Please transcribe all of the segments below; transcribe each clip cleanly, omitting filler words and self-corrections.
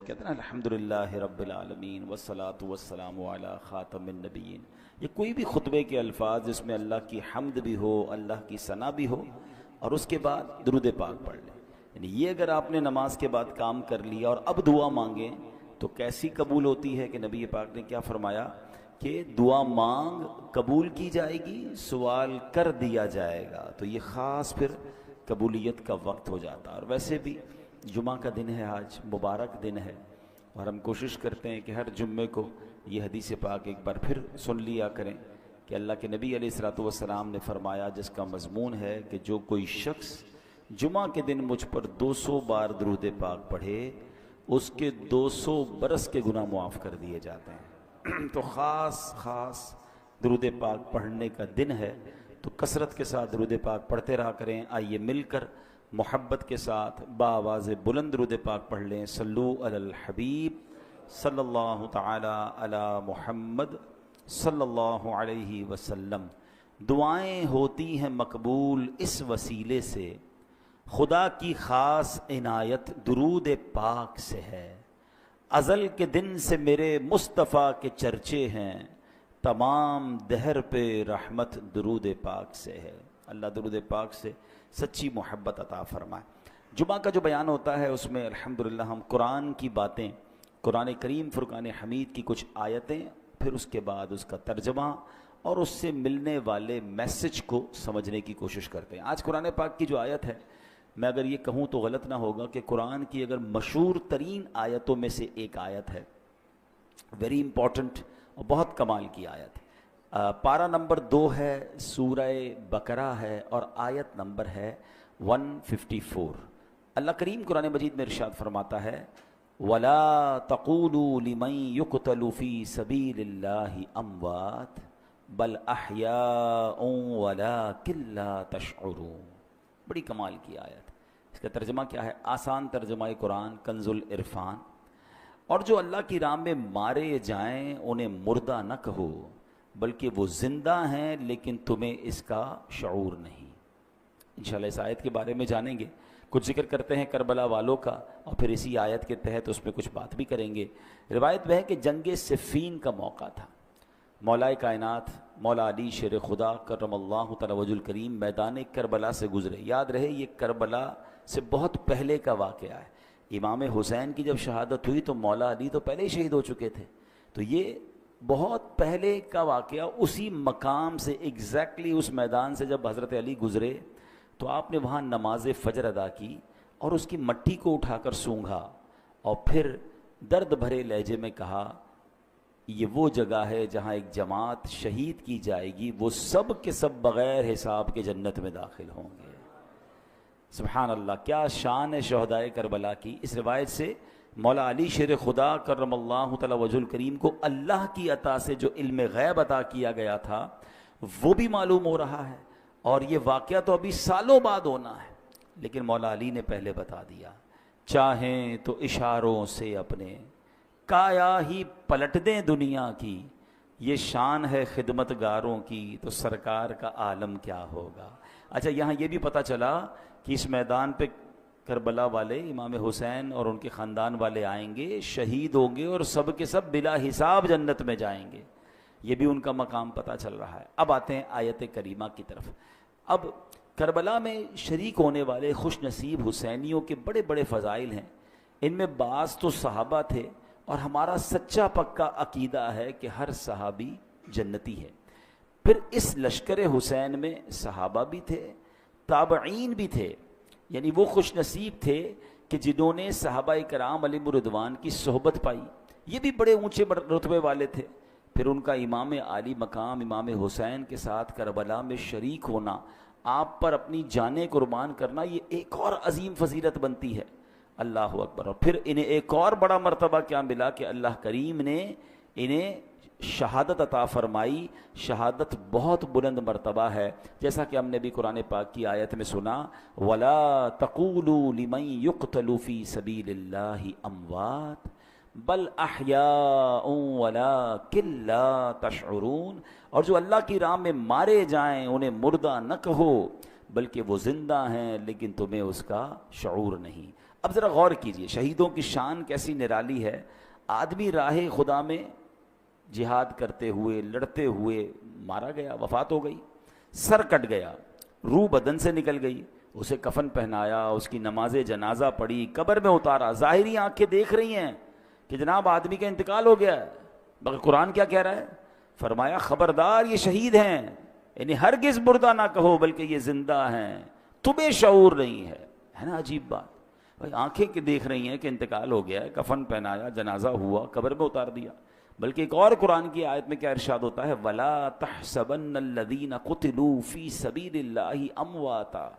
کہتے ہیں الحمدللہ رب العالمین والصلاة والسلام علی خاتم النبیین. یہ کوئی بھی خطبے کے الفاظ جس میں اللہ کی حمد بھی ہو، اللہ کی ثنا بھی ہو، اور اس کے بعد درود پاک پڑھ لیں. یعنی یہ اگر آپ نے نماز کے بعد کام کر لیا اور اب دعا مانگیں تو کیسی قبول ہوتی ہے کہ نبی پاک نے کیا فرمایا کہ دعا مانگ قبول کی جائے گی، سوال کر دیا جائے گا. تو یہ خاص پھر قبولیت کا وقت ہو جاتا ہے. اور ویسے بھی جمعہ کا دن ہے، آج مبارک دن ہے، اور ہم کوشش کرتے ہیں کہ ہر جمعے کو یہ حدیث پاک ایک بار پھر سن لیا کریں کہ اللہ کے نبی علیہ الصلوۃ والسلام نے فرمایا، جس کا مضمون ہے کہ جو کوئی شخص جمعہ کے دن مجھ پر 200 بار درود پاک پڑھے اس کے 200 برس کے گناہ معاف کر دیے جاتے ہیں. تو خاص درود پاک پڑھنے کا دن ہے، تو کثرت کے ساتھ درود پاک پڑھتے رہا کریں. آئیے مل کر محبت کے ساتھ بآواز بلند درود پاک پڑھ لیں. صلو علی الحبیب صلی اللہ تعالی علی محمد صلی اللہ علیہ وسلم. دعائیں ہوتی ہیں مقبول اس وسیلے سے، خدا کی خاص عنایت درود پاک سے ہے. ازل کے دن سے میرے مصطفیٰ کے چرچے ہیں، تمام دہر پہ رحمت درود پاک سے ہے. اللہ درود پاک سے سچی محبت عطا فرمائے. جمعہ کا جو بیان ہوتا ہے اس میں الحمدللہ ہم قرآن کی باتیں، قرآن کریم فرقان حمید کی کچھ آیتیں، پھر اس کے بعد اس کا ترجمہ اور اس سے ملنے والے میسج کو سمجھنے کی کوشش کرتے ہیں. آج قرآن پاک کی جو آیت ہے، میں اگر یہ کہوں تو غلط نہ ہوگا کہ قرآن کی اگر مشہور ترین آیتوں میں سے ایک آیت ہے، ویری امپورٹنٹ اور بہت کمال کی آیت ہے. پارہ نمبر 2 ہے، سورہ بقرہ ہے، اور آیت نمبر ہے 154. اللہ کریم قرآن مجید میں ارشاد فرماتا ہے، وَلَا تَقُولُوا لِمَن يُقْتَلُ فِي سَبِيلِ اللَّهِ أَمْوَاتٌ بَلْ أَحْيَاءٌ وَلَٰكِن لَّا تَشْعُرُونَ. بڑی کمال کی آیت. اس کا ترجمہ کیا ہے؟ آسان ترجمہ قرآن کنز العرفان. اور جو اللہ کی راہ میں مارے جائیں انہیں مردہ نہ کہو، بلکہ وہ زندہ ہیں لیکن تمہیں اس کا شعور نہیں. انشاءاللہ اس آیت کے بارے میں جانیں گے. کچھ ذکر کرتے ہیں کربلا والوں کا، اور پھر اسی آیت کے تحت اس میں کچھ بات بھی کریں گے. روایت میں ہے کہ جنگ صفین کا موقع تھا. مولا کائنات مولا علی شیر خدا کرم اللہ تعالی وجہ الکریم میدان کربلا سے گزرے. یاد رہے یہ کربلا سے بہت پہلے کا واقعہ ہے. امام حسین کی جب شہادت ہوئی تو مولا علی تو پہلے ہی شہید ہو چکے تھے. تو یہ بہت پہلے کا واقعہ. اسی مقام سے ایگزیکٹلی اس میدان سے جب حضرت علی گزرے تو آپ نے وہاں نماز فجر ادا کی اور اس کی مٹی کو اٹھا کر سونگھا، اور پھر درد بھرے لہجے میں کہا، یہ وہ جگہ ہے جہاں ایک جماعت شہید کی جائے گی، وہ سب کے سب بغیر حساب کے جنت میں داخل ہوں گے. سبحان اللہ، کیا شان ہے شہدائے کربلا کی. اس روایت سے مولا علی شیر خدا کرم اللہ تعالی وجہ الکریم کو اللہ کی عطا سے جو علم غیب عطا کیا گیا تھا وہ بھی معلوم ہو رہا ہے. اور یہ واقعہ تو ابھی سالوں بعد ہونا ہے، لیکن مولا علی نے پہلے بتا دیا. چاہیں تو اشاروں سے اپنے کایا ہی پلٹ دیں دنیا کی، یہ شان ہے خدمت گاروں کی، تو سرکار کا عالم کیا ہوگا. اچھا، یہاں یہ بھی پتہ چلا کہ اس میدان پہ کربلا والے امام حسین اور ان کے خاندان والے آئیں گے، شہید ہوں گے، اور سب کے سب بلا حساب جنت میں جائیں گے. یہ بھی ان کا مقام پتہ چل رہا ہے. اب آتے ہیں آیت کریمہ کی طرف. اب کربلا میں شریک ہونے والے خوش نصیب حسینیوں کے بڑے بڑے فضائل ہیں. ان میں بعض تو صحابہ تھے، اور ہمارا سچا پکا عقیدہ ہے کہ ہر صحابی جنتی ہے. پھر اس لشکر حسین میں صحابہ بھی تھے، تابعین بھی تھے. یعنی وہ خوش نصیب تھے کہ جنہوں نے صحابہ کرام علیہم رضوان کی صحبت پائی. یہ بھی بڑے اونچے رتبے والے تھے. پھر ان کا امام عالی مقام امام حسین کے ساتھ کربلا میں شریک ہونا، آپ پر اپنی جانیں قربان کرنا، یہ ایک اور عظیم فضیلت بنتی ہے. اللہ اکبر. اور پھر انہیں ایک اور بڑا مرتبہ کیا ملا کہ اللہ کریم نے انہیں شہادت عطا فرمائی. شہادت بہت بلند مرتبہ ہے، جیسا کہ ہم نے بھی قرآن پاک کی آیت میں سنا، وَلَا تَقُولُوا لِمَن يُقْتَلُ فِي سَبِيلِ اللَّهِ أَمْوَاتٌ بَلْ أَحْيَاءٌ وَلَٰكِن لَّا تَشْعُرُونَ. اور جو اللہ کی راہ میں مارے جائیں انہیں مردہ نہ کہو، بلکہ وہ زندہ ہیں لیکن تمہیں اس کا شعور نہیں. اب ذرا غور کیجئے، شہیدوں کی شان کیسی نرالی ہے. آدمی راہ خدا میں جہاد کرتے ہوئے لڑتے ہوئے مارا گیا، وفات ہو گئی، سر کٹ گیا، روح بدن سے نکل گئی، اسے کفن پہنایا، اس کی نماز جنازہ پڑھی، قبر میں اتارا، ظاہری آنکھیں دیکھ رہی ہیں کہ جناب آدمی کا انتقال ہو گیا ہے، مگر قرآن کیا کہہ رہا ہے؟ فرمایا خبردار یہ شہید ہیں، یعنی ہرگز مردہ نہ کہو بلکہ یہ زندہ ہیں، تمہیں شعور نہیں ہے نا عجیب بات. بھائی آنکھیں کہ دیکھ رہی ہیں کہ انتقال ہو گیا ہے، کفن پہنایا، جنازہ ہوا، قبر میں اتار دیا. بلکہ ایک اور قرآن کی آیت میں کیا ارشاد ہوتا ہے؟ وَلَا تَحْسَبَنَّ الَّذِينَ قُتِلُوا فِي سَبِيلِ اللَّهِ أَمْوَاتًا.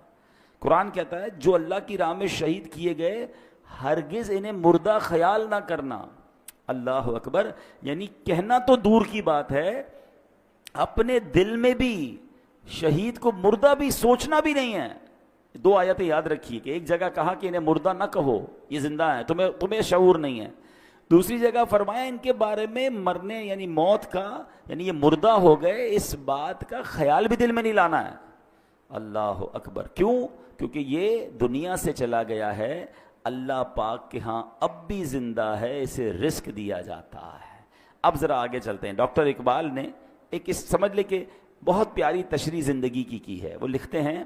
قرآن کہتا ہے جو اللہ کی راہ میں شہید کیے گئے ہرگز انہیں مردہ خیال نہ کرنا. اللہ اکبر. یعنی کہنا تو دور کی بات ہے، اپنے دل میں بھی شہید کو مردہ بھی سوچنا بھی نہیں ہے. دو آیتیں یاد رکھیے کہ ایک جگہ کہا کہ انہیں مردہ نہ کہو، یہ زندہ ہیں، تمہیں شعور نہیں ہے. دوسری جگہ فرمایا ان کے بارے میں مرنے یعنی موت کا، یعنی یہ مردہ ہو گئے، اس بات کا خیال بھی دل میں نہیں لانا ہے. اللہ اکبر. کیوں؟ کیونکہ یہ دنیا سے چلا گیا ہے، اللہ پاک کے ہاں اب بھی زندہ ہے، اسے رزق دیا جاتا ہے. اب ذرا آگے چلتے ہیں. ڈاکٹر اقبال نے ایک سمجھ لے کہ بہت پیاری تشریح زندگی کی ہے. وہ لکھتے ہیں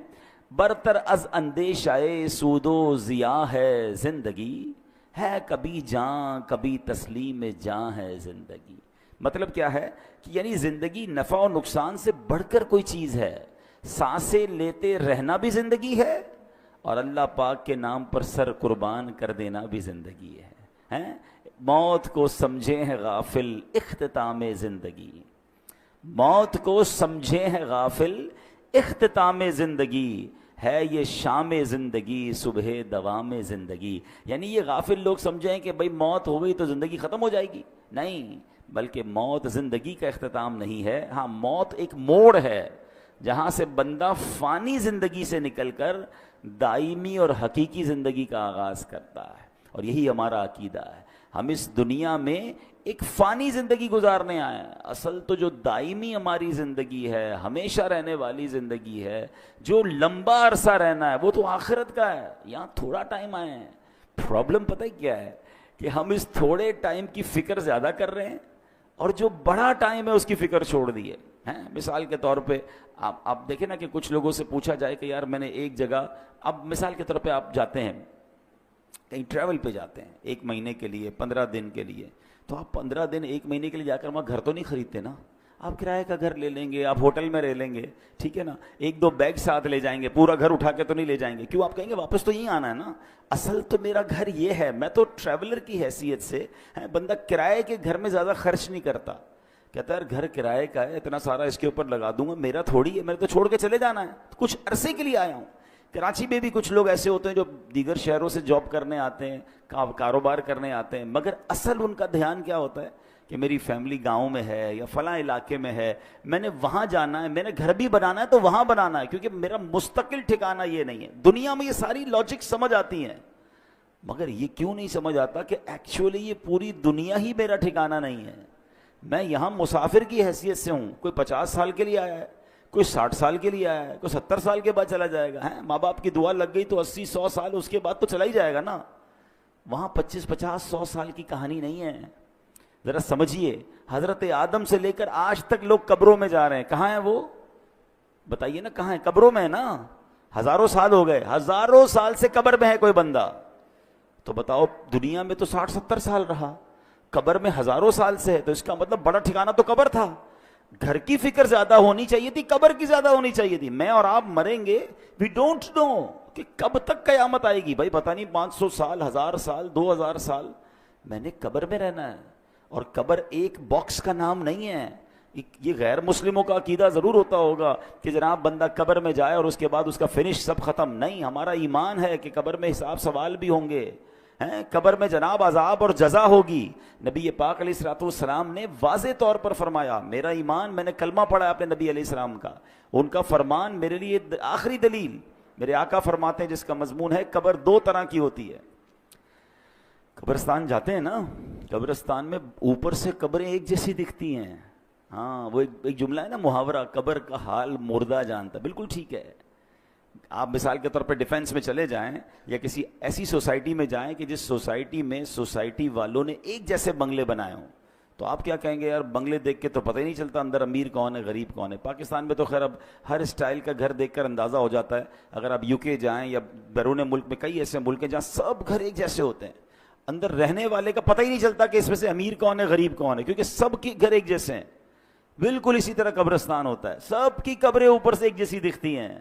برتر از اندیشہ سود و ضیاء ہے زندگی، ہے کبھی جاں کبھی تسلیم جاں ہے زندگی. مطلب کیا ہے کہ یعنی زندگی نفع و نقصان سے بڑھ کر کوئی چیز ہے. سانسیں لیتے رہنا بھی زندگی ہے، اور اللہ پاک کے نام پر سر قربان کر دینا بھی زندگی ہے. موت کو سمجھے ہیں غافل اختتام زندگی، موت کو سمجھے ہیں غافل اختتام زندگی، ہے یہ شام زندگی صبح دوام زندگی. یعنی یہ غافل لوگ سمجھیں کہ بھئی موت ہو گئی تو زندگی ختم ہو جائے گی. نہیں، بلکہ موت زندگی کا اختتام نہیں ہے. ہاں، موت ایک موڑ ہے جہاں سے بندہ فانی زندگی سے نکل کر دائمی اور حقیقی زندگی کا آغاز کرتا ہے. اور یہی ہمارا عقیدہ ہے. ہم اس دنیا میں ایک فانی زندگی گزارنے آئے ہیں، اصل تو جو دائمی ہماری زندگی ہے، ہمیشہ رہنے والی زندگی ہے، جو لمبا عرصہ رہنا ہے، وہ تو آخرت کا ہے. یہاں تھوڑا ٹائم آئے ہیں. پرابلم پتہ ہی کیا ہے کہ ہم اس تھوڑے ٹائم کی فکر زیادہ کر رہے ہیں اور جو بڑا ٹائم ہے اس کی فکر چھوڑ دی ہے. مثال کے طور پہ آپ دیکھیں نا کہ کچھ لوگوں سے پوچھا جائے کہ یار میں نے ایک جگہ، اب مثال کے طور پہ آپ جاتے ہیں کہیں ٹریول پہ جاتے ہیں 1 مہینے کے لیے، 15 دن کے لیے، تو آپ 15 دن 1 مہینے کے لیے جا کر وہاں گھر تو نہیں خریدتے نا. آپ کرائے کا گھر لے لیں گے، آپ ہوٹل میں رہ لیں گے، ٹھیک ہے نا، 1-2 بیگ ساتھ لے جائیں گے، پورا گھر اٹھا کے تو نہیں لے جائیں گے. کیوں؟ آپ کہیں گے واپس تو یہیں آنا ہے نا، اصل تو میرا گھر یہ ہے. میں تو ٹریولر کی حیثیت سے بندہ کرائے کے گھر میں زیادہ خرچ نہیں کرتا. کہتا ہے گھر کرائے کا ہے، اتنا سارا اس کے اوپر لگا دوں گا، میرا تھوڑی ہے، میرے تو چھوڑ کے چلے جانا ہے، کچھ عرصے کے لیے آیا ہوں. کراچی میں بھی کچھ لوگ ایسے ہوتے ہیں جو دیگر شہروں سے جاب کرنے آتے ہیں، کاروبار کرنے آتے ہیں، مگر اصل ان کا دھیان کیا ہوتا ہے کہ میری فیملی گاؤں میں ہے یا فلاں علاقے میں ہے، میں نے وہاں جانا ہے، میں نے گھر بھی بنانا ہے تو وہاں بنانا ہے، کیونکہ میرا مستقل ٹھکانہ یہ نہیں ہے. دنیا میں یہ ساری لاجک سمجھ آتی ہیں، مگر یہ کیوں نہیں سمجھ آتا کہ ایکچولی یہ پوری دنیا ہی میرا ٹھکانہ نہیں ہے. میں یہاں مسافر کی حیثیت سے ہوں. کوئی 50 سال کے لیے آیا ہے، کوئی 60 سال کے لیے آیا ہے، کوئی 70 سال کے بعد چلا جائے گا. ماں باپ کی دعا لگ گئی تو 80-100 سال اس کے بعد تو چلا ہی جائے گا نا. وہاں 25-50-100 سال کی کہانی نہیں ہے. ذرا سمجھیے، حضرت آدم سے لے کر آج تک لوگ قبروں میں جا رہے ہیں. کہاں ہیں وہ؟ بتائیے نا کہاں ہیں؟ قبروں میں ہے نا. ہزاروں سال ہو گئے، ہزاروں سال سے قبر میں ہے کوئی بندہ. تو بتاؤ دنیا میں تو 60-70 سال رہا، قبر میں ہزاروں سال سے ہے، تو اس کا مطلب بڑا ٹھکانہ تو قبر تھا. گھر کی فکر زیادہ ہونی چاہیے تھی، قبر کی زیادہ ہونی چاہیے تھی. میں اور آپ مریں گے، وی ڈونٹ نو کہ کب تک قیامت آئے گی. بھائی پتہ نہیں 500 سال، 1000 سال، 2000 سال میں نے قبر میں رہنا ہے. اور قبر ایک باکس کا نام نہیں ہے. یہ غیر مسلموں کا عقیدہ ضرور ہوتا ہوگا کہ جناب بندہ قبر میں جائے اور اس کے بعد اس کا فنش سب ختم. نہیں، ہمارا ایمان ہے کہ قبر میں حساب سوال بھی ہوں گے، قبر میں جناب عذاب اور جزا ہوگی. نبی پاک علیہ الصلوۃ والسلام نے واضح طور پر فرمایا، میرا ایمان، میں نے کلمہ پڑھا ہے اپنے نبی علیہ السلام کا، ان کا فرمان میرے لیے آخری دلیل. میرے آقا فرماتے ہیں جس کا مضمون ہے قبر 2 طرح کی ہوتی ہے. قبرستان جاتے ہیں نا، قبرستان میں اوپر سے قبریں ایک جیسی دکھتی ہیں. ہاں، وہ ایک جملہ ہے نا، محاورہ، قبر کا حال مردہ جانتا. بالکل ٹھیک ہے، آپ مثال کے طور پہ ڈیفینس میں چلے جائیں یا کسی ایسی سوسائٹی میں جائیں کہ جس سوسائٹی میں سوسائٹی والوں نے ایک جیسے بنگلے بنائے ہوں، تو آپ کیا کہیں گے؟ یار بنگلے دیکھ کے تو پتہ ہی نہیں چلتا اندر امیر کون ہے غریب کون ہے۔ پاکستان میں تو خیر اب ہر اسٹائل کا گھر دیکھ کر اندازہ ہو جاتا ہے۔ اگر آپ یو کے جائیں یا بیرون ملک میں کئی ایسے ملک ہیں جہاں سب گھر ایک جیسے ہوتے ہیں، اندر رہنے والے کا پتہ ہی نہیں چلتا کہ اس میں سے امیر کون ہے غریب کون ہے، کیونکہ سب کے گھر ایک جیسے ہیں۔ بالکل اسی طرح قبرستان ہوتا ہے، سب کی قبریں اوپر سے ایک جیسی دکھتی ہیں،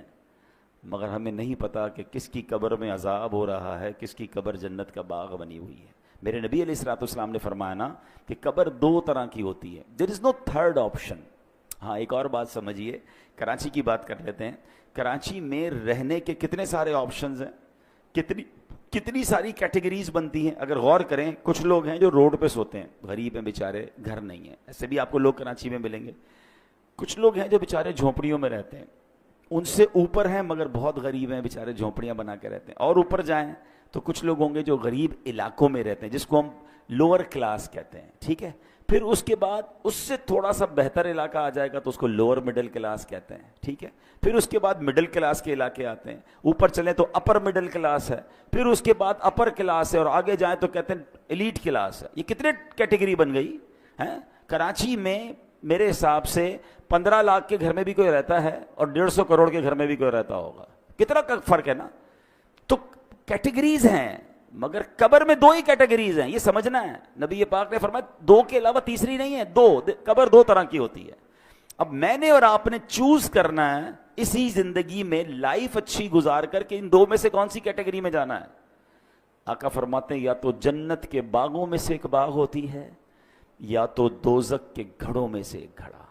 مگر ہمیں نہیں پتا کہ کس کی قبر میں عذاب ہو رہا ہے، کس کی قبر جنت کا باغ بنی ہوئی ہے۔ میرے نبی علیہ الصلوۃ والسلام نے فرمایا نا کہ قبر دو طرح کی ہوتی ہے، دیر از نو تھرڈ آپشن۔ ہاں ایک اور بات سمجھیے، کراچی کی بات کر لیتے ہیں۔ کراچی میں رہنے کے کتنے سارے آپشنز ہیں، کتنی ساری کیٹیگریز بنتی ہیں۔ اگر غور کریں، کچھ لوگ ہیں جو روڈ پہ سوتے ہیں، غریب ہیں بیچارے، گھر نہیں ہیں، ایسے بھی آپ کو لوگ کراچی میں ملیں گے۔ کچھ لوگ ہیں جو بیچارے جھونپڑیوں میں رہتے ہیں، ان سے اوپر ہیں مگر بہت غریب ہیں، بیچارے جھونپڑیاں بنا کے رہتے ہیں۔ اور اوپر جائیں تو کچھ لوگ ہوں گے جو غریب علاقوں میں رہتے ہیں، جس کو ہم لوور کلاس کہتے ہیں، ٹھیک ہے۔ پھر اس کے بعد اس سے تھوڑا سا بہتر علاقہ آ جائے گا تو اس کو لوور مڈل کلاس کہتے ہیں، ٹھیک ہے۔ پھر اس کے بعد مڈل کلاس کے علاقے آتے ہیں، اوپر چلیں تو اپر مڈل کلاس ہے، پھر اس کے بعد اپر کلاس ہے، اور آگے جائیں تو کہتے ہیں ایلیٹ کلاس ہے۔ یہ کتنے کیٹیگری بن گئی ہیں۔ کراچی میں میرے حساب سے 15 لاکھ کے گھر میں بھی کوئی رہتا ہے اور 150 کروڑ کے گھر میں بھی کوئی رہتا ہوگا، کتنا فرق ہے نا۔ تو کیٹیگریز ہیں، مگر قبر میں دو ہی کیٹیگریز ہیں، یہ سمجھنا ہے۔ نبی پاک نے فرمایا دو کے علاوہ تیسری نہیں ہے، قبر دو طرح کی ہوتی ہے۔ اب میں نے اور آپ نے چوز کرنا ہے اسی زندگی میں لائف اچھی گزار کر کے ان دو میں سے کون سی کیٹیگری میں جانا ہے۔ آقا فرماتے ہیں یا تو جنت کے باغوں میں سے ایک باغ ہوتی ہے یا تو دوزخ کے گھڑوں میں سے ایک گھڑا۔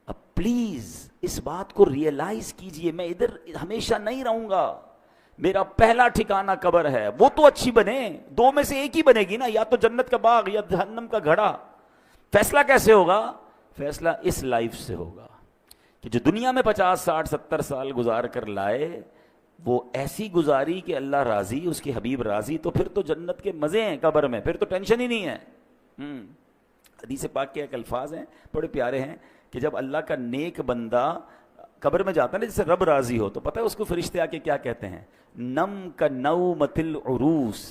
اب پلیز اس بات کو ریئلائز کیجئے، میں ادھر ہمیشہ نہیں رہوں گا، میرا پہلا ٹھکانہ قبر ہے، وہ تو اچھی بنے، دو میں سے ایک ہی بنے گی نا، یا تو جنت کا باغ یا جہنم کا گھڑا۔ فیصلہ کیسے ہوگا؟ فیصلہ اس لائف سے ہوگا کہ جو دنیا میں 50 60 70 سال گزار کر لائے وہ ایسی گزاری کہ اللہ راضی، اس کے حبیب راضی، تو پھر تو جنت کے مزے ہیں قبر میں، پھر تو ٹینشن ہی نہیں ہے۔ حدیث پاک کے ایک الفاظ ہیں بڑے پیارے ہیں کہ جب اللہ کا نیک بندہ قبر میں جاتا ہے نا، جیسے رب راضی ہو، تو پتہ ہے اس کو فرشتے آ کے کیا کہتے ہیں؟ نم کا نومۃ العروس،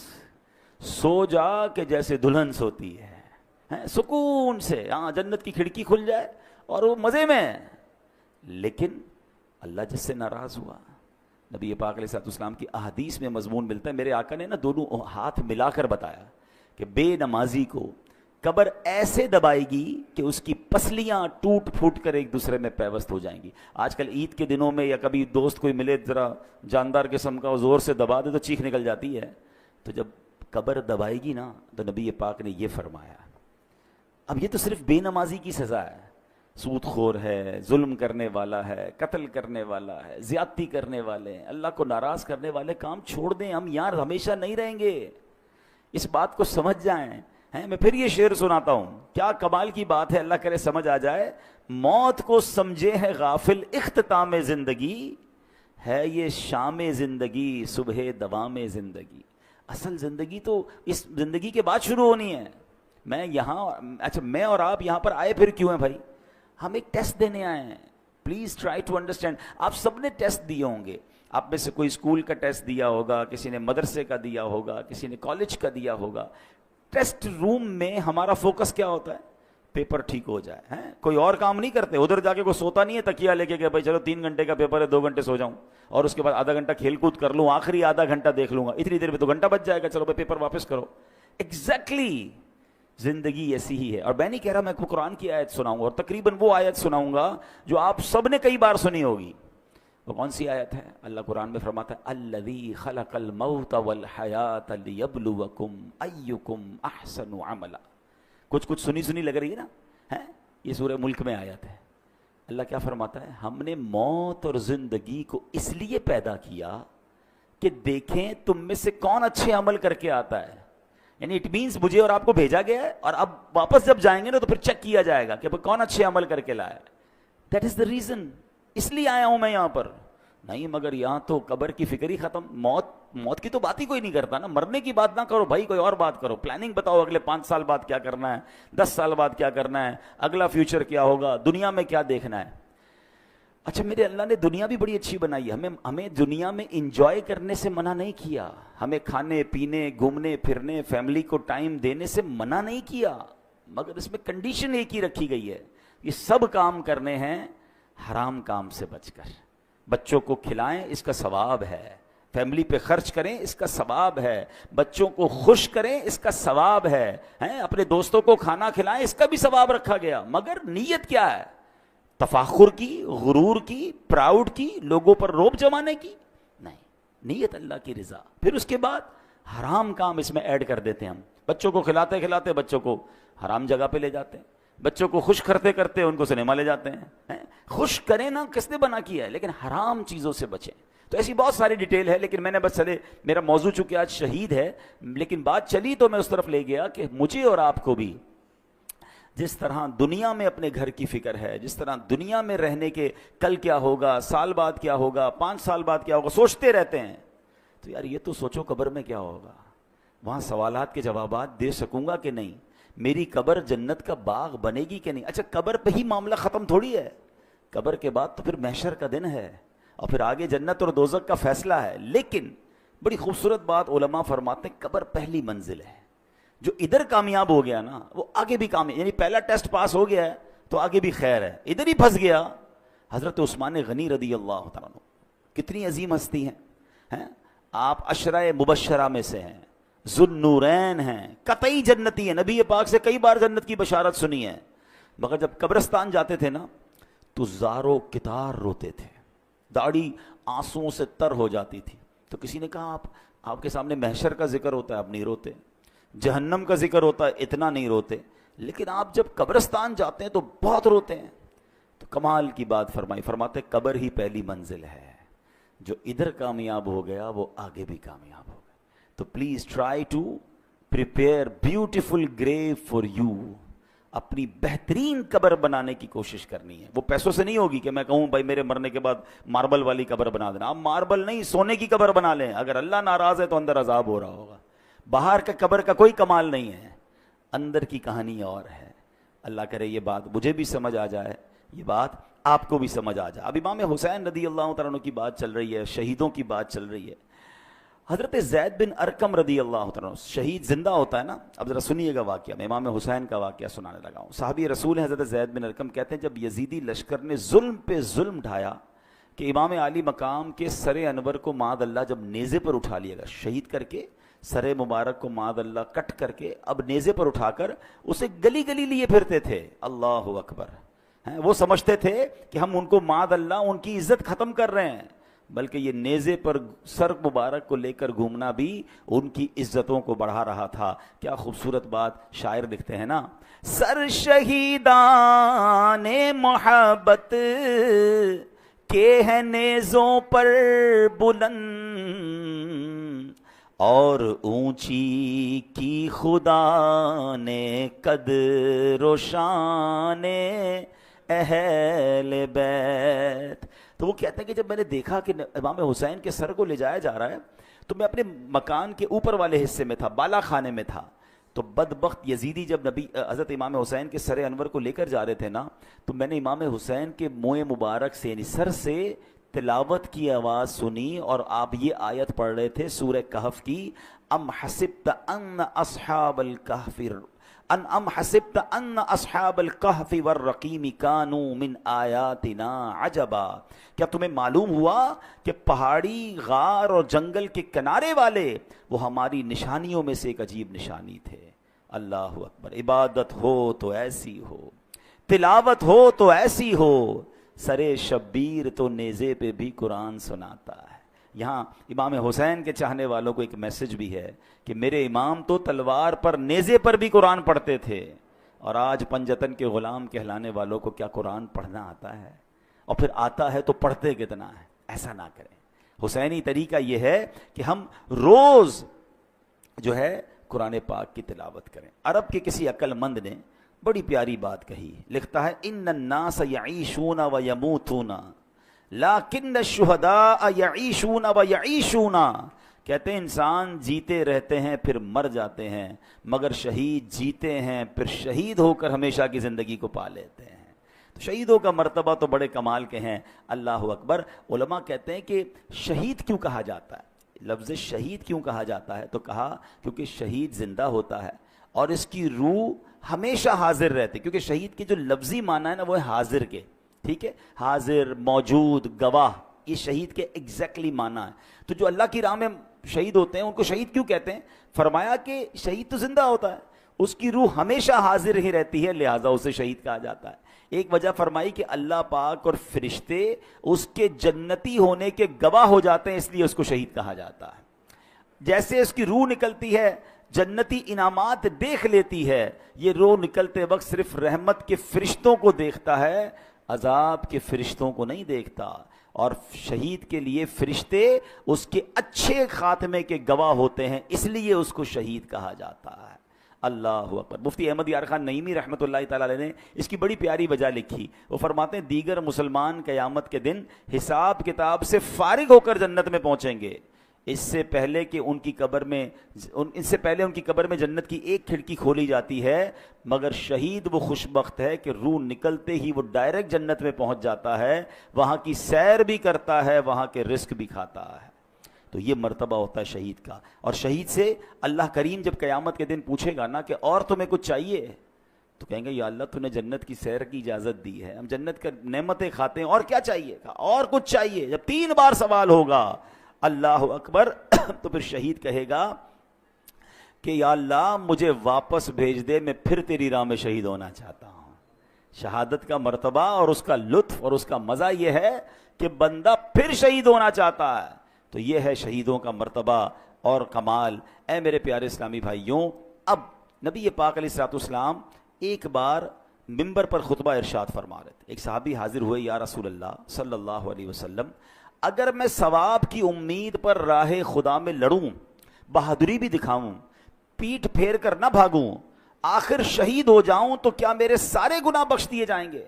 سو جا کہ جیسے دلہن سوتی ہے، سکون سے، ہاں جنت کی کھڑکی کھل جائے اور وہ مزے میں۔ لیکن اللہ جس سے ناراض ہوا، نبی پاک علیہ الصلوۃ والسلام کی احادیث میں مضمون ملتا ہے، میرے آقا نے نا دونوں ہاتھ ملا کر بتایا کہ بے نمازی کو قبر ایسے دبائے گی کہ اس کی پسلیاں ٹوٹ پھوٹ کر ایک دوسرے میں پیوست ہو جائیں گی۔ آج کل عید کے دنوں میں یا کبھی دوست کوئی ملے ذرا جاندار قسم کا، زور سے دبا دے تو چیخ نکل جاتی ہے۔ تو جب قبر دبائے گی نا تو نبی پاک نے یہ فرمایا، اب یہ تو صرف بے نمازی کی سزا ہے، سود خور ہے، ظلم کرنے والا ہے، قتل کرنے والا ہے، زیادتی کرنے والے ہیں، اللہ کو ناراض کرنے والے کام چھوڑ دیں، ہم یار ہمیشہ نہیں رہیں گے، اس بات کو سمجھ جائیں۔ میں پھر یہ شعر سناتا ہوں، کیا کمال کی بات ہے، اللہ کرے سمجھ آ جائے۔ موت کو سمجھے ہے غافل اختتام زندگی، ہے یہ شام زندگی صبح دوام زندگی۔ اصل زندگی تو اس زندگی کے بعد شروع ہونی ہے۔ میں یہاں، اچھا میں اور آپ یہاں پر آئے پھر کیوں ہیں بھائی؟ ہم ایک ٹیسٹ دینے آئے ہیں۔ Please try to understand. آپ سب نے ٹیسٹ دیے ہوں گے، آپ میں سے کوئی اسکول کا ٹیسٹ دیا ہوگا، کسی نے مدرسے کا دیا ہوگا، کسی نے کالج کا دیا ہوگا۔ ٹیسٹ روم میں ہمارا فوکس کیا ہوتا ہے؟ پیپر ٹھیک ہو جائے، کوئی اور کام نہیں کرتے۔ ادھر جا کے کوئی سوتا نہیں ہے تکیہ لے کے کہ بھائی چلو 3 گھنٹے کا پیپر ہے، 2 گھنٹے سو جاؤں اور اس کے بعد آدھا گھنٹہ کھیل کود کر لوں، آخری آدھا گھنٹہ دیکھ لوں گا، اتنی دیر میں تو گھنٹہ بچ جائے گا، چلو بھائی پیپر واپس کرو۔ ایگزیکٹلی زندگی ایسی ہی ہے۔ اور میں نہیں کہہ رہا میں کو قرآن کی آیت سناؤں گا، اور تقریباً وہ آیت سناؤں گا جو آپ سب نے کئی بار سنی ہوگی۔ وہ کون سی آیت ہے؟ اللہ قرآن میں فرماتا ہے الذی خلق الموت والحیات لیبلوکم ایکم احسن عملا۔ کچھ سنی لگ رہی ہے نا، یہ سورہ ملک میں آیت ہے۔ اللہ کیا فرماتا ہے؟ ہم نے موت اور زندگی کو اس لیے پیدا کیا کہ دیکھیں تم میں سے کون اچھے عمل کر کے آتا ہے۔ یعنی اٹ مینس مجھے اور آپ کو بھیجا گیا ہے، اور اب واپس جب جائیں گے نا تو پھر چیک کیا جائے گا کہ کون اچھے عمل کر کے لایا۔ دیٹ از دا ریزن، اس لیے آیا ہوں میں یہاں پر۔ نہیں مگر یہاں تو قبر کی فکر ہی ختم، موت کی تو بات ہی کوئی نہیں کرتا نا۔ مرنے کی بات نہ کرو بھائی، کوئی اور بات کرو، پلاننگ بتاؤ اگلے 5 سال بعد کیا کرنا ہے، 10 سال بعد کیا کرنا ہے، اگلا فیوچر کیا ہوگا، دنیا میں کیا دیکھنا ہے۔ اچھا میرے اللہ نے دنیا بھی بڑی اچھی بنائی ہے، ہمیں دنیا میں انجوائے کرنے سے منع نہیں کیا، ہمیں کھانے پینے گھومنے پھرنے فیملی کو ٹائم دینے سے منع نہیں کیا، مگر اس میں کنڈیشن ایک ہی رکھی گئی ہے، یہ سب کام کرنے ہیں حرام کام سے بچ کر۔ بچوں کو کھلائیں، اس کا ثواب ہے، فیملی پہ خرچ کریں، اس کا ثواب ہے، بچوں کو خوش کریں، اس کا ثواب ہے، اپنے دوستوں کو کھانا کھلائیں، اس کا بھی ثواب رکھا گیا، مگر نیت کیا ہے؟ تفاخر کی، غرور کی، پراؤڈ کی، لوگوں پر روب جمانے کی نہیں، نیت اللہ کی رضا۔ پھر اس کے بعد حرام کام اس میں ایڈ کر دیتے ہیں ہم، بچوں کو کھلاتے کھلاتے بچوں کو حرام جگہ پہ لے جاتے ہیں، بچوں کو خوش کرتے کرتے ان کو سنیما لے جاتے ہیں۔ خوش کریں نا، کس نے بنا کیا ہے، لیکن حرام چیزوں سے بچیں۔ تو ایسی بہت ساری ڈیٹیل ہے، لیکن میں نے بس چلے، میرا موضوع چونکہ آج شہید ہے، لیکن بات چلی تو میں اس طرف لے گیا کہ مجھے اور آپ کو بھی جس طرح دنیا میں اپنے گھر کی فکر ہے، جس طرح دنیا میں رہنے کے کل کیا ہوگا، سال بعد کیا ہوگا، 5 سال بعد کیا ہوگا، سوچتے رہتے ہیں، تو یار یہ تو سوچو قبر میں کیا ہوگا، وہاں سوالات کے جوابات دے سکوں گا کہ نہیں، میری قبر جنت کا باغ بنے گی کہ نہیں۔ اچھا قبر پہ ہی معاملہ ختم تھوڑی ہے، قبر کے بعد تو پھر محشر کا دن ہے، اور پھر آگے جنت اور دوزخ کا فیصلہ ہے۔ لیکن بڑی خوبصورت بات علماء فرماتے ہیں، قبر پہلی منزل ہے، جو ادھر کامیاب ہو گیا نا وہ آگے بھی کامیاب، یعنی پہلا ٹیسٹ پاس ہو گیا ہے تو آگے بھی خیر ہے، ادھر ہی پھنس گیا۔ حضرت عثمان غنی رضی اللہ تعالیٰ عنہ کتنی عظیم ہستی ہیں، آپ عشرہ مبشرہ میں سے ہیں، ذوالنورین ہیں، قطعی جنتی ہیں، نبی پاک سے کئی بار جنت کی بشارت سنی ہے، مگر جب قبرستان جاتے تھے نا تو زارو کتار روتے تھے، داڑھی آنسوؤں سے تر ہو جاتی تھی۔ تو کسی نے کہا آپ کے سامنے محشر کا ذکر ہوتا ہے آپ نہیں روتے، جہنم کا ذکر ہوتا ہے اتنا نہیں روتے، لیکن آپ جب قبرستان جاتے ہیں تو بہت روتے ہیں۔ تو کمال کی بات فرمائی، فرماتے قبر ہی پہلی منزل ہے، جو ادھر کامیاب ہو گیا وہ آگے بھی کامیاب ہو گیا۔ تو please try to prepare beautiful grave for you, اپنی بہترین قبر بنانے کی کوشش کرنی ہے۔ وہ پیسوں سے نہیں ہوگی کہ میں کہوں بھائی میرے مرنے کے بعد ماربل والی قبر بنا دینا، آپ ماربل نہیں سونے کی قبر بنا لیں، اگر اللہ ناراض ہے تو اندر عذاب ہو رہا ہوگا۔ باہر کا قبر کا کوئی کمال نہیں ہے، اندر کی کہانی اور ہے۔ اللہ کرے یہ بات مجھے بھی سمجھ آ جائے، یہ بات آپ کو بھی سمجھ آ جائے۔ اب امام حسین رضی اللہ تعالیٰ عنہ کی بات چل رہی ہے، شہیدوں کی بات چل رہی ہے۔ حضرت زید بن ارقم رضی اللہ تعالیٰ عنہ، شہید زندہ ہوتا ہے نا، اب ذرا سنیے گا واقعہ، میں امام حسین کا واقعہ سنانے لگا ہوں۔ صحابی رسول ہیں حضرت زید بن ارقم، کہتے ہیں جب یزیدی لشکر نے ظلم پہ ظلم ڈھایا کہ امام علی مقام کے سر انور کو معاذ اللہ جب نیزے پر اٹھا لیا گیا، شہید کر کے سر مبارک کو معاذ اللہ کٹ کر کے اب نیزے پر اٹھا کر اسے گلی گلی لیے پھرتے تھے، اللہ اکبر، وہ سمجھتے تھے کہ ہم ان کو معاذ اللہ ان کی عزت ختم کر رہے ہیں، بلکہ یہ نیزے پر سر مبارک کو لے کر گھومنا بھی ان کی عزتوں کو بڑھا رہا تھا۔ کیا خوبصورت بات شاعر لکھتے ہیں نا، سر شہیدان محبت کے ہیں نیزوں پر بلند، اور اونچی کی خدا نے قدر و شان اہل بیت۔ تو وہ کہتے ہیں کہ جب میں نے دیکھا کہ امام حسین کے سر کو لے جایا جا رہا ہے تو میں اپنے مکان کے اوپر والے حصے میں تھا، بالا خانے میں تھا، تو بدبخت یزیدی جب نبی حضرت امام حسین کے سر انور کو لے کر جا رہے تھے نا، تو میں نے امام حسین کے منہ مبارک سے یعنی سر سے تلاوت کی آواز سنی، اور آپ یہ آیت پڑھ رہے تھے سورہ کہف کی، ام حسبت ان اصحاب الکہف والرقیم کانوا من آیاتنا عجبا، کیا تمہیں معلوم ہوا کہ پہاڑی، غار اور جنگل کے کنارے والے وہ ہماری نشانیوں میں سے ایک عجیب نشانی تھے۔ اللہ اکبر، عبادت ہو تو ایسی ہو، تلاوت ہو تو ایسی ہو، سرے شبیر تو نیزے پہ بھی قرآن سناتا ہے۔ یہاں امام حسین کے چاہنے والوں کو ایک میسج بھی ہے کہ میرے امام تو تلوار پر، نیزے پر بھی قرآن پڑھتے تھے، اور آج پنجتن کے غلام کہلانے والوں کو کیا قرآن پڑھنا آتا ہے؟ اور پھر آتا ہے تو پڑھتے کتنا ہے؟ ایسا نہ کریں۔ حسینی طریقہ یہ ہے کہ ہم روز جو ہے قرآن پاک کی تلاوت کریں۔ عرب کے کسی عقل مند نے بڑی پیاری بات کہی، لکھتا ہے ان الناس یعیشون و یموتون لیکن الشہداء یعیشون و یعیشون، کہتے ہیں انسان جیتے رہتے ہیں پھر مر جاتے ہیں، مگر شہید جیتے ہیں پھر شہید ہو کر ہمیشہ کی زندگی کو پا لیتے ہیں۔ تو شہیدوں کا مرتبہ تو بڑے کمال کے ہیں. اللہ اکبر. علماء کہتے ہیں کہ شہید کیوں کہا جاتا ہے, لفظ شہید کیوں کہا جاتا ہے, تو کہا کیونکہ شہید زندہ ہوتا ہے اور اس کی روح ہمیشہ حاضر رہتی, کیونکہ شہید کے جو لفظی معنی ہے نا وہ ہے حاضر کے, ٹھیک ہے, حاضر, موجود, گواہ, یہ شہید کے ایگزیکٹلی معنی ہے. تو جو اللہ کی راہ میں شہید ہوتے ہیں ان کو شہید کیوں کہتے ہیں؟ فرمایا کہ شہید تو زندہ ہوتا ہے, اس کی روح ہمیشہ حاضر ہی رہتی ہے, لہٰذا اسے شہید کہا جاتا ہے. ایک وجہ فرمائی کہ اللہ پاک اور فرشتے اس کے جنتی ہونے کے گواہ ہو جاتے ہیں, اس لیے اس کو شہید کہا جاتا ہے. جیسے اس کی روح نکلتی ہے, جنتی انعامات دیکھ لیتی ہے, یہ روح نکلتے وقت صرف رحمت کے فرشتوں کو دیکھتا ہے, عذاب کے فرشتوں کو نہیں دیکھتا. اور شہید کے لیے فرشتے اس کے اچھے خاتمے کے گواہ ہوتے ہیں, اس لیے اس کو شہید کہا جاتا ہے. اللہ اکبر. مفتی احمد یار خان نعیمی رحمۃ اللہ تعالی علیہ نے اس کی بڑی پیاری وجہ لکھی. وہ فرماتے ہیں دیگر مسلمان قیامت کے دن حساب کتاب سے فارغ ہو کر جنت میں پہنچیں گے, اس سے پہلے کہ ان کی قبر میں جنت کی ایک کھڑکی کھولی جاتی ہے, مگر شہید وہ خوش بخت ہے کہ روح نکلتے ہی وہ ڈائریکٹ جنت میں پہنچ جاتا ہے, وہاں کی سیر بھی کرتا ہے, وہاں کے رزق بھی کھاتا ہے. تو یہ مرتبہ ہوتا ہے شہید کا. اور شہید سے اللہ کریم جب قیامت کے دن پوچھے گا نا کہ اور تمہیں کچھ چاہیے, تو کہیں گے یا اللہ تو نے جنت کی سیر کی اجازت دی ہے, ہم جنت کا نعمتیں کھاتے ہیں, اور کیا چاہیے, اور کچھ چاہیے. جب 3 بار سوال ہوگا, اللہ اکبر, تو پھر شہید کہے گا کہ یا اللہ مجھے واپس بھیج دے, میں پھر تیری راہ میں شہید ہونا چاہتا ہوں. شہادت کا مرتبہ اور اس کا لطف اور اس کا مزہ یہ ہے کہ بندہ پھر شہید ہونا چاہتا ہے. تو یہ ہے شہیدوں کا مرتبہ اور کمال. اے میرے پیارے اسلامی بھائیوں, اب نبی پاک علیہ الصلوۃ والسلام ایک بار منبر پر خطبہ ارشاد فرما رہے تھے. ایک صحابی حاضر ہوئے, یا رسول اللہ صلی اللہ علیہ وسلم, اگر میں ثواب کی امید پر راہ خدا میں لڑوں, بہادری بھی دکھاؤں, پیٹھ پھیر کر نہ بھاگوں, آخر شہید ہو جاؤں, تو کیا میرے سارے گناہ بخش دیے جائیں گے؟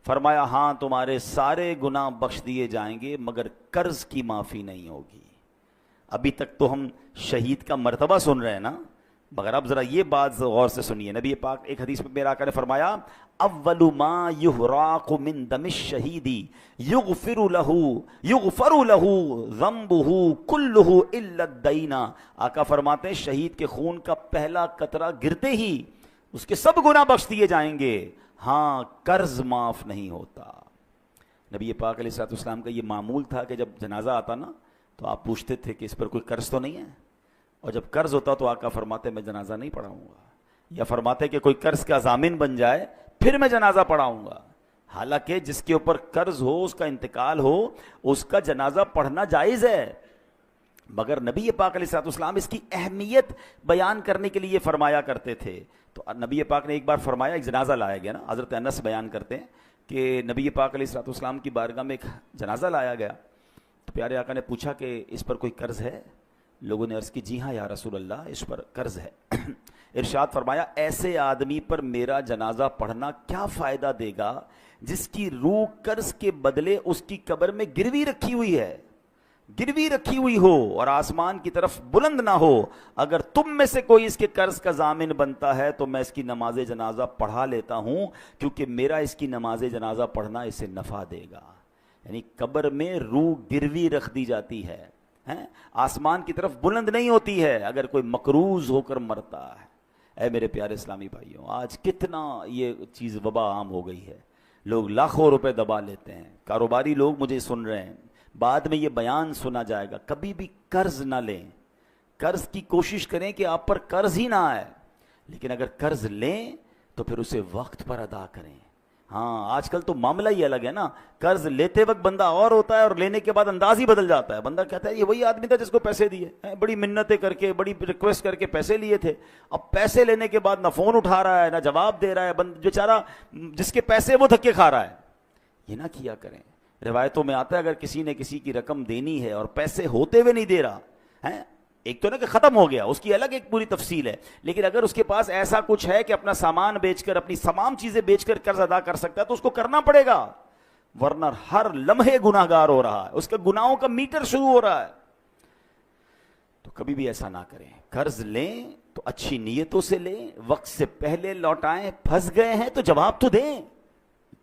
فرمایا ہاں تمہارے سارے گناہ بخش دیے جائیں گے, مگر قرض کی معافی نہیں ہوگی. ابھی تک تو ہم شہید کا مرتبہ سن رہے ہیں نا, مگر اب ذرا یہ بات غور سے سنیے. نبی پاک ایک حدیث میں میرا آقا نے فرمایا اول ما یحراق من دم الشہید یغفر له ذنبه كله الا الدین. آقا فرماتے ہیں شہید کے خون کا پہلا قطرہ گرتے ہی اس کے سب گناہ بخش دیے جائیں گے, ہاں قرض معاف نہیں ہوتا. نبی پاک علیہ الصلوۃ والسلام کا یہ معمول تھا کہ جب جنازہ آتا نا تو آپ پوچھتے تھے کہ اس پر کوئی قرض تو نہیں ہے, اور جب قرض ہوتا تو آقا فرماتے میں جنازہ نہیں پڑھاؤں گا, یا فرماتے کہ کوئی قرض کا ضامن بن جائے پھر میں جنازہ پڑھاؤں گا. حالانکہ جس کے اوپر قرض ہو, اس کا انتقال ہو, اس کا جنازہ پڑھنا جائز ہے, مگر نبی پاک علیہ الصلوۃ والسلام اس کی اہمیت بیان کرنے کے لیے فرمایا کرتے تھے. تو نبی پاک نے ایک بار فرمایا, ایک جنازہ لایا گیا نا, حضرت انس بیان کرتے ہیں کہ نبی پاک علیہ الصلوۃ والسلام کی بارگاہ میں ایک جنازہ لایا گیا, تو پیارے آقا نے پوچھا کہ اس پر کوئی قرض ہے؟ لوگوں نے عرض کی جی ہاں یا رسول اللہ اس پر قرض ہے. ارشاد فرمایا ایسے آدمی پر میرا جنازہ پڑھنا کیا فائدہ دے گا جس کی روح قرض کے بدلے اس کی قبر میں گروی رکھی ہوئی ہو اور آسمان کی طرف بلند نہ ہو. اگر تم میں سے کوئی اس کے قرض کا ضامن بنتا ہے تو میں اس کی نماز جنازہ پڑھا لیتا ہوں, کیونکہ میرا اس کی نماز جنازہ پڑھنا اسے نفع دے گا. یعنی قبر میں روح گروی رکھ دی جاتی ہے, آسمان کی طرف بلند نہیں ہوتی ہے اگر کوئی مقروض ہو کر مرتا ہے. اے میرے پیارے اسلامی بھائیوں, آج کتنا یہ چیز وبا عام ہو گئی ہے, لوگ لاکھوں روپے دبا لیتے ہیں. کاروباری لوگ مجھے سن رہے ہیں, بعد میں یہ بیان سنا جائے گا, کبھی بھی قرض نہ لیں. قرض کی کوشش کریں کہ آپ پر قرض ہی نہ آئے, لیکن اگر قرض لیں تو پھر اسے وقت پر ادا کریں. ہاں آج کل تو معاملہ ہی الگ ہے نا, قرض لیتے وقت بندہ اور ہوتا ہے اور لینے کے بعد انداز ہی بدل جاتا ہے. بندہ کہتا ہے یہ وہی آدمی تھا جس کو پیسے دیے, بڑی منتیں کر کے بڑی ریکویسٹ کر کے پیسے لیے تھے, اب پیسے لینے کے بعد نہ فون اٹھا رہا ہے نہ جواب دے رہا ہے. بیچارہ جس کے پیسے وہ دھکے کھا رہا ہے. یہ نہ کیا کریں. روایتوں میں آتا ہے اگر کسی نے کسی کی رقم دینی ہے اور پیسے ہوتے ہوئے نہیں دے رہا ہے, ایک تو نا کہ ختم ہو گیا, اس کی الگ ایک پوری تفصیل ہے, لیکن اگر اس کے پاس ایسا کچھ ہے کہ اپنا سامان بیچ کر اپنی تمام چیزیں بیچ کر قرض ادا کر سکتا ہے تو اس کو کرنا پڑے گا, ورنہ ہر لمحے گناہگار ہو رہا ہے, اس کے گناہوں کا میٹر شروع ہو رہا ہے. تو کبھی بھی ایسا نہ کریں. قرض لیں تو اچھی نیتوں سے لیں, وقت سے پہلے لوٹائیں. پھنس گئے ہیں تو جواب تو دیں.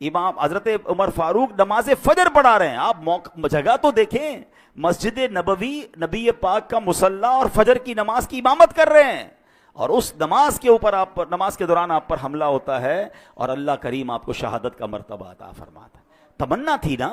امام حضرت عمر فاروق نماز فجر پڑھا رہے ہیں. آپ جگہ تو دیکھیں, مسجد نبوی, نبی پاک کا مصلی اور فجر کی نماز کی امامت کر رہے ہیں, اور اس نماز کے اوپر آپ پر, نماز کے دوران آپ پر حملہ ہوتا ہے اور اللہ کریم آپ کو شہادت کا مرتبہ عطا فرماتا ہے. تمنا تھی نا,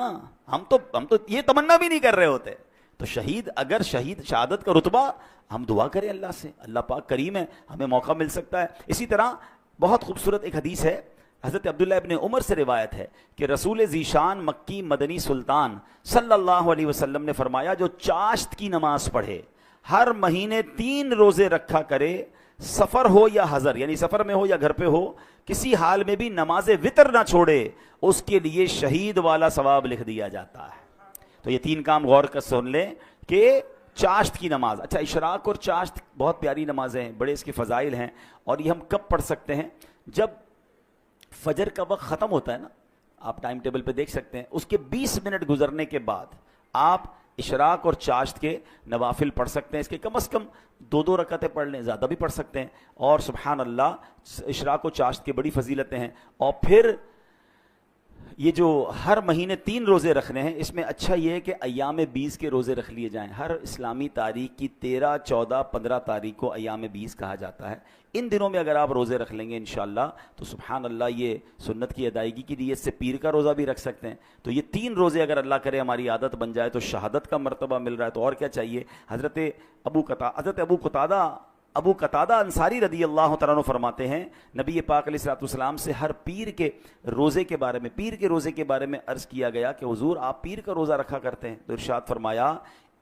ہم تو یہ تمنا بھی نہیں کر رہے ہوتے. تو شہید, اگر شہادت کا رتبہ, ہم دعا کریں اللہ سے, اللہ پاک کریم ہے, ہمیں موقع مل سکتا ہے. اسی طرح بہت خوبصورت ایک حدیث ہے, حضرت عبداللہ ابن عمر سے روایت ہے کہ رسول ذیشان مکی مدنی سلطان صلی اللہ علیہ وسلم نے فرمایا, جو چاشت کی نماز پڑھے, ہر مہینے 3 روزے رکھا کرے, سفر ہو یا حضر, یعنی سفر میں ہو یا گھر پہ ہو, کسی حال میں بھی نماز وتر نہ چھوڑے, اس کے لیے شہید والا ثواب لکھ دیا جاتا ہے. تو یہ 3 کام غور کر سن لیں کہ چاشت کی نماز. اچھا, اشراق اور چاشت بہت پیاری نمازیں ہیں, بڑے اس کے فضائل ہیں, اور یہ ہم کب پڑھ سکتے ہیں؟ جب فجر کا وقت ختم ہوتا ہے نا, آپ ٹائم ٹیبل پہ دیکھ سکتے ہیں, اس کے 20 منٹ گزرنے کے بعد آپ اشراق اور چاشت کے نوافل پڑھ سکتے ہیں. اس کے کم از کم 2 رکعتیں پڑھ لیں, زیادہ بھی پڑھ سکتے ہیں. اور سبحان اللہ, اشراق و چاشت کی بڑی فضیلتیں ہیں. اور پھر یہ جو ہر مہینے 3 روزے رکھنے ہیں, اس میں اچھا یہ ہے کہ ایام 20 کے روزے رکھ لیے جائیں. ہر اسلامی تاریخ کی 13, 14, 15 تاریخ کو ایام 20 کہا جاتا ہے. ان دنوں میں اگر آپ روزے رکھ لیں گے انشاءاللہ تو سبحان اللہ, یہ سنت کی ادائیگی کی نیت سے پیر کا روزہ بھی رکھ سکتے ہیں. تو یہ 3 روزے اگر اللہ کرے ہماری عادت بن جائے تو شہادت کا مرتبہ مل رہا ہے, تو اور کیا چاہیے. حضرت ابو قتادہ انصاری رضی اللہ تعالیٰ عنہ فرماتے ہیں, نبی پاک علیہ الصلوۃ والسلام سے ہر پیر کے روزے کے بارے میں عرض کیا گیا کہ حضور آپ پیر کا روزہ رکھا کرتے ہیں, تو ارشاد فرمایا,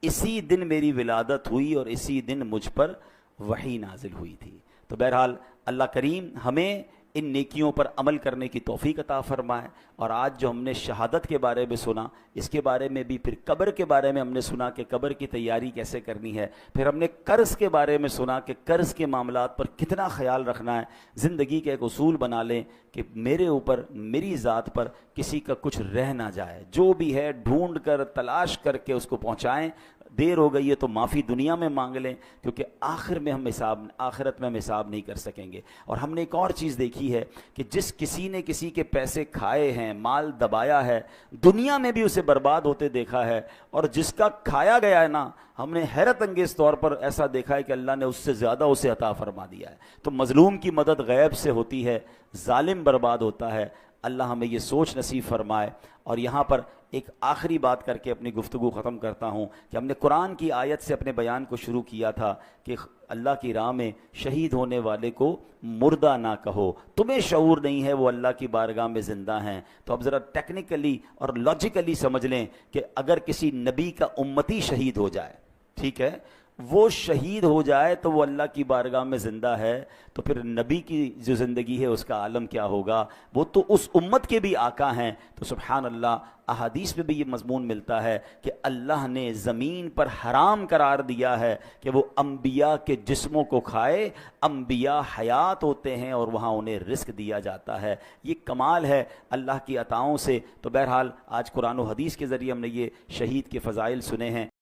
اسی دن میری ولادت ہوئی اور اسی دن مجھ پر وحی نازل ہوئی تھی. تو بہرحال اللہ کریم ہمیں ان نیکیوں پر عمل کرنے کی توفیق عطا فرمائے. اور آج جو ہم نے شہادت کے بارے میں سنا, اس کے بارے میں بھی, پھر قبر کے بارے میں ہم نے سنا کہ قبر کی تیاری کیسے کرنی ہے, پھر ہم نے قرض کے بارے میں سنا کہ قرض کے معاملات پر کتنا خیال رکھنا ہے. زندگی کے ایک اصول بنا لیں کہ میرے اوپر, میری ذات پر کسی کا کچھ رہ نہ جائے, جو بھی ہے ڈھونڈ کر تلاش کر کے اس کو پہنچائیں. دیر ہو گئی ہے تو معافی دنیا میں مانگ لیں, کیونکہ آخرت میں ہم حساب نہیں کر سکیں گے. اور ہم نے ایک اور چیز دیکھی ہے کہ جس کسی نے کسی کے پیسے کھائے ہیں, مال دبایا ہے, دنیا میں بھی اسے برباد ہوتے دیکھا ہے, اور جس کا کھایا گیا ہے نا, ہم نے حیرت انگیز طور پر ایسا دیکھا ہے کہ اللہ نے اس سے زیادہ اسے عطا فرما دیا ہے. تو مظلوم کی مدد غیب سے ہوتی ہے, ظالم برباد ہوتا ہے. اللہ ہمیں یہ سوچ نصیب فرمائے. اور یہاں پر ایک آخری بات کر کے اپنی گفتگو ختم کرتا ہوں کہ ہم نے قرآن کی آیت سے اپنے بیان کو شروع کیا تھا کہ اللہ کی راہ میں شہید ہونے والے کو مردہ نہ کہو, تمہیں شعور نہیں ہے وہ اللہ کی بارگاہ میں زندہ ہیں. تو اب ذرا ٹیکنیکلی اور لاجیکلی سمجھ لیں کہ اگر کسی نبی کا امتی شہید ہو جائے, ٹھیک ہے, وہ شہید ہو جائے تو وہ اللہ کی بارگاہ میں زندہ ہے, تو پھر نبی کی جو زندگی ہے اس کا عالم کیا ہوگا. وہ تو اس امت کے بھی آقا ہیں. تو سبحان اللہ, احادیث میں بھی یہ مضمون ملتا ہے کہ اللہ نے زمین پر حرام قرار دیا ہے کہ وہ انبیاء کے جسموں کو کھائے. انبیاء حیات ہوتے ہیں اور وہاں انہیں رزق دیا جاتا ہے. یہ کمال ہے اللہ کی عطاؤں سے. تو بہرحال آج قرآن و حدیث کے ذریعے ہم نے یہ شہید کے فضائل سنے ہیں.